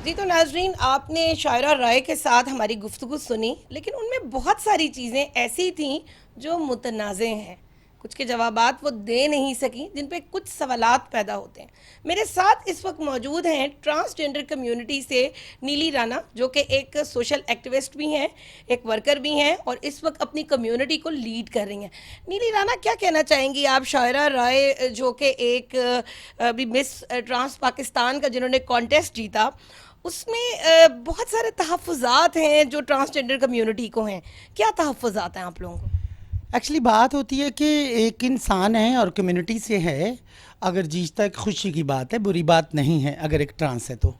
جی تو ناظرین، آپ نے شاعرہ رائے کے ساتھ ہماری گفتگو سنی، لیکن ان میں بہت ساری چیزیں ایسی تھیں جو متنازع ہیں. کچھ کے جوابات وہ دے نہیں سکیں جن پہ کچھ سوالات پیدا ہوتے ہیں. میرے ساتھ اس وقت موجود ہیں ٹرانسجینڈر کمیونٹی سے نیلی رانا، جو کہ ایک سوشل ایکٹیوسٹ بھی ہیں، ایک ورکر بھی ہیں، اور اس وقت اپنی کمیونٹی کو لیڈ کر رہی ہیں. نیلی رانا، کیا کہنا چاہیں گی آپ شاعرہ رائے جو کہ ایک ابھی مس ٹرانس پاکستان کا جنہوں نے کانٹیسٹ جیتا، اس میں بہت سارے تحفظات ہیں جو ٹرانسجینڈر کمیونٹی کو ہیں. کیا تحفظات ہیں آپ لوگوں کو؟ ایکچولی بات ہوتی ہے کہ ایک انسان ہے اور کمیونٹی سے ہے، اگر جیتا ایک خوشی کی بات ہے، بری بات نہیں ہے اگر ایک ٹرانس ہے تو.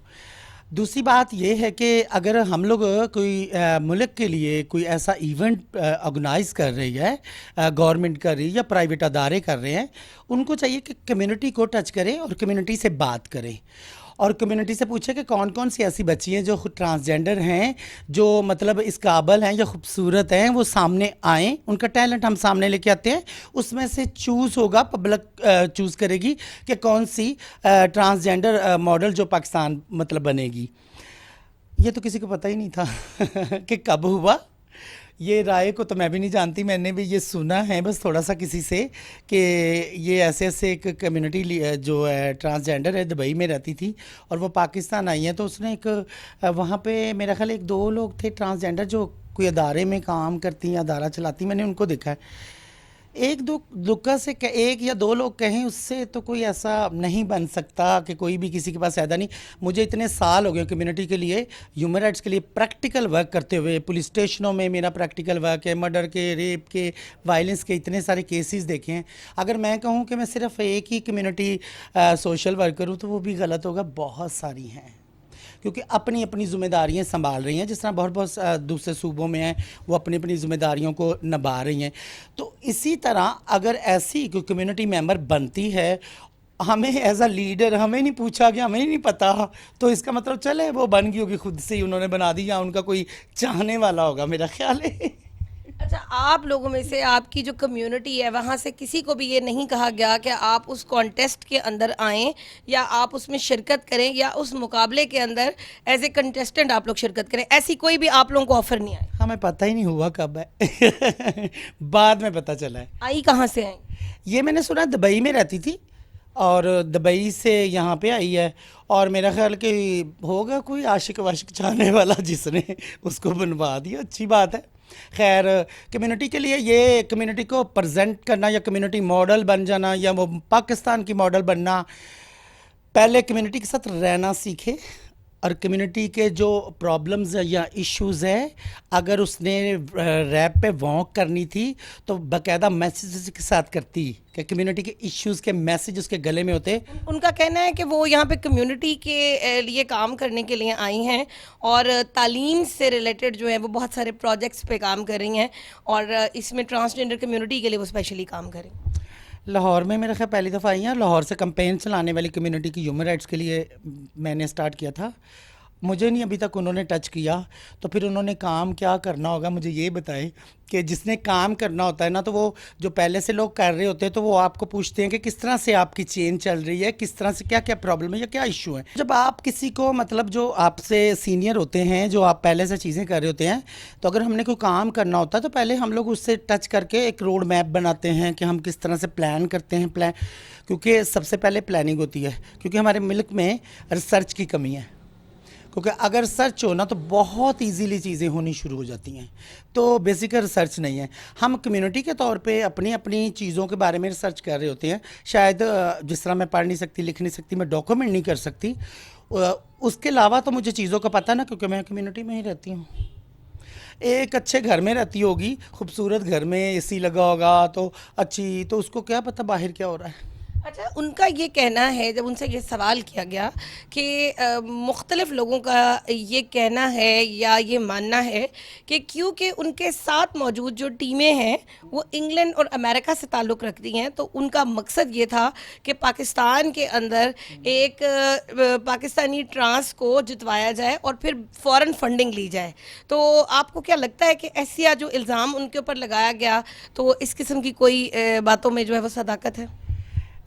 دوسری بات یہ ہے کہ اگر ہم لوگ کوئی ملک کے لیے کوئی ایسا ایونٹ آرگنائز کر رہی ہے، گورنمنٹ کر رہی ہے یا پرائیویٹ ادارے کر رہے ہیں، ان کو چاہیے کہ کمیونٹی کو ٹچ کریں اور کمیونٹی سے بات کریں اور کمیونٹی سے پوچھیں کہ کون کون سی ایسی بچی ہیں جو خود ٹرانسجینڈر ہیں، جو مطلب اس قابل ہیں یا خوبصورت ہیں، وہ سامنے آئیں، ان کا ٹیلنٹ ہم سامنے لے کے آتے ہیں. اس میں سے چوز ہوگا، پبلک چوز کرے گی کہ کون سی ٹرانسجینڈر ماڈل جو پاکستان مطلب بنے گی. یہ تو کسی کو پتہ ہی نہیں تھا کہ کب ہوا. یہ رائے کو تو میں بھی نہیں جانتی، میں نے بھی یہ سنا ہے بس تھوڑا سا کسی سے کہ یہ ایسے ایسے ایک کمیونٹی جو ہے ٹرانسجینڈر ہے، دبئی میں رہتی تھی اور وہ پاکستان آئی ہیں، تو اس نے ایک وہاں پہ میرا خیال ایک دو لوگ تھے ٹرانسجینڈر جو کوئی ادارے میں کام کرتی ہیں، ادارہ چلاتی، میں نے ان کو دیکھا ہے. ایک دو لکا سے ایک یا دو لوگ کہیں اس سے تو کوئی ایسا نہیں بن سکتا کہ کوئی بھی کسی کے پاس ایدا نہیں. مجھے اتنے سال ہو گئے کمیونٹی کے لیے، ہیومن رائٹس کے لیے پریکٹیکل ورک کرتے ہوئے. پولیس اسٹیشنوں میں میرا پریکٹیکل ورک ہے، مرڈر کے، ریپ کے، وائلنس کے اتنے سارے کیسز دیکھے ہیں. اگر میں کہوں کہ میں صرف ایک ہی کمیونٹی سوشل ورکر ہوں تو وہ بھی غلط ہوگا. بہت ساری ہیں کیونکہ اپنی اپنی ذمہ داریاں سنبھال رہی ہیں، جس طرح بہت دوسرے صوبوں میں ہیں وہ اپنی اپنی ذمہ داریوں کو نبھا رہی ہیں. تو اسی طرح اگر ایسی کوئی کمیونٹی ممبر بنتی ہے، ہمیں ایز اے لیڈر ہمیں نہیں پوچھا کہ ہمیں نہیں پتہ، تو اس کا مطلب چلے وہ بن گئی ہوگی، خود سے ہی انہوں نے بنا دی یا ان کا کوئی چاہنے والا ہوگا، میرا خیال ہے. اچھا، آپ لوگوں میں سے، آپ کی جو کمیونٹی ہے وہاں سے کسی کو بھی یہ نہیں کہا گیا کہ آپ اس کانٹیسٹ کے اندر آئیں یا آپ اس میں شرکت کریں یا اس مقابلے کے اندر ایز اے کنٹیسٹنٹ آپ لوگ شرکت کریں؟ ایسی کوئی بھی آپ لوگوں کو آفر نہیں آئی؟ ہمیں پتہ ہی نہیں ہوا کب ہے بعد میں پتہ چلا ہے. آئی کہاں سے آئیں؟ یہ میں نے سنا دبئی میں رہتی تھی اور دبئی سے یہاں پہ آئی ہے، اور میرا خیال کہ ہوگا کوئی عاشق واشق چاہنے والا جس نے اس کو بنوا دیا. اچھی بات ہے. خیر، کمیونٹی کے لیے یہ کمیونٹی کو پریزنٹ کرنا یا کمیونٹی ماڈل بن جانا یا وہ پاکستان کی ماڈل بننا، پہلے کمیونٹی کے ساتھ رہنا سیکھے اور کمیونٹی کے جو پرابلمز یا ایشوز ہیں، اگر اس نے ریپ پہ وانک کرنی تھی تو باقاعدہ میسیجز کے ساتھ کرتی کہ کمیونٹی کے ایشوز کے میسیج اس کے گلے میں ہوتے. ان کا کہنا ہے کہ وہ یہاں پہ کمیونٹی کے لیے کام کرنے کے لیے آئی ہیں اور تعلیم سے ریلیٹڈ جو ہے وہ بہت سارے پروجیکٹس پہ کام کر رہی ہیں، اور اس میں ٹرانسجینڈر کمیونٹی کے لیے وہ اسپیشلی کام کریں. لاہور میں میرا خیال پہلی دفعہ آئی ہیں. لاہور سے کمپین چلانے والی کمیونٹی کی ہیومن رائٹس کے لیے میں نے سٹارٹ کیا تھا. مجھے نہیں ابھی تک انہوں نے ٹچ کیا. تو پھر انہوں نے کام کیا کرنا ہوگا مجھے یہ بتائیں کہ جس نے کام کرنا ہوتا ہے نا، تو وہ جو پہلے سے لوگ کر رہے ہوتے ہیں تو وہ آپ کو پوچھتے ہیں کہ کس طرح سے آپ کی چین چل رہی ہے، کس طرح سے کیا کیا پرابلم ہے یا کیا ایشو ہے. جب آپ کسی کو مطلب جو آپ سے سینئر ہوتے ہیں، جو آپ پہلے سے چیزیں کر رہے ہوتے ہیں، تو اگر ہم نے کوئی کام کرنا ہوتا ہے تو پہلے ہم لوگ اس سے ٹچ کر کے ایک روڈ میپ بناتے ہیں کہ ہم کس طرح سے پلان کرتے ہیں. کیونکہ سب سے پہلے پلاننگ ہوتی ہے، کیونکہ ہمارے ملک میں ریسرچ کی کمی ہے. کیونکہ اگر سرچ ہو نا تو بہت ایزیلی چیزیں ہونی شروع ہو جاتی ہیں، تو بیسیکل ریسرچ نہیں ہے. ہم کمیونٹی کے طور پہ اپنی اپنی چیزوں کے بارے میں ریسرچ کر رہے ہوتے ہیں. شاید جس طرح میں پڑھ نہیں سکتی، لکھ نہیں سکتی، میں ڈاکومنٹ نہیں کر سکتی، اس کے علاوہ تو مجھے چیزوں کا پتہ نا، کیونکہ میں کمیونٹی میں ہی رہتی ہوں. ایک اچھے گھر میں رہتی ہوگی، خوبصورت گھر میں اے سی لگا ہوگا تو اچھی، تو اس کو کیا پتہ باہر کیا ہو رہا ہے. اچھا، ان کا یہ کہنا ہے، جب ان سے یہ سوال کیا گیا کہ مختلف لوگوں کا یہ کہنا ہے یا یہ ماننا ہے کہ کیونکہ ان کے ساتھ موجود جو ٹیمیں ہیں وہ انگلینڈ اور امریکہ سے تعلق رکھتی ہیں، تو ان کا مقصد یہ تھا کہ پاکستان کے اندر ایک پاکستانی ٹرانس کو جتوایا جائے اور پھر فوراً فنڈنگ لی جائے. تو آپ کو کیا لگتا ہے کہ ایسا جو الزام ان کے اوپر لگایا گیا، تو اس قسم کی کوئی باتوں میں جو ہے وہ صداقت ہے؟